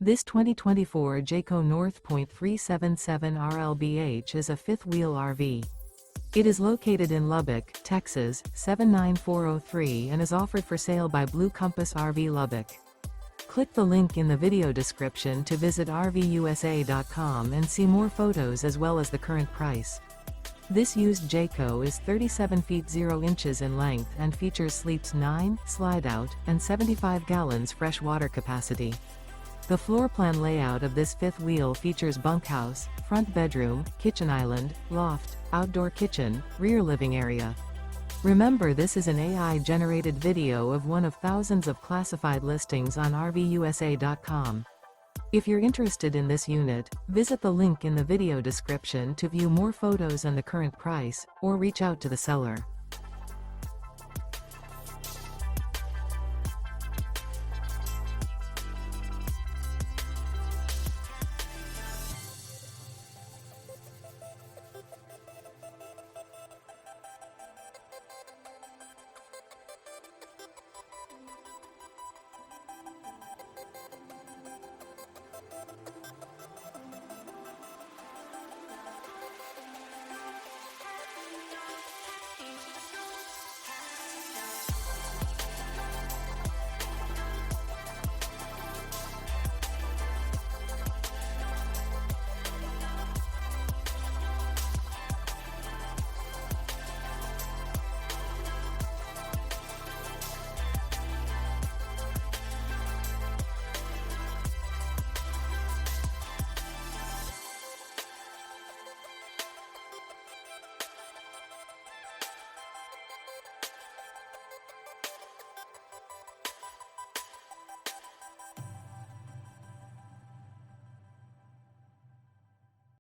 This 2024 Jayco North Point 377 RLBH is a fifth-wheel RV. It is located in Lubbock, Texas, 79403 and is offered for sale by Blue Compass RV Lubbock. Click the link in the video description to visit RVUSA.com and see more photos as well as the current price. This used Jayco is 37 feet 0 inches in length and features sleeps 9, slide-out, and 75 gallons fresh water capacity. The floor plan layout of this fifth wheel features bunkhouse, front bedroom, kitchen island, loft, outdoor kitchen, rear living area. Remember, this is an AI-generated video of one of thousands of classified listings on RVUSA.com. If you're interested in this unit, visit the link in the video description to view more photos and the current price, or reach out to the seller.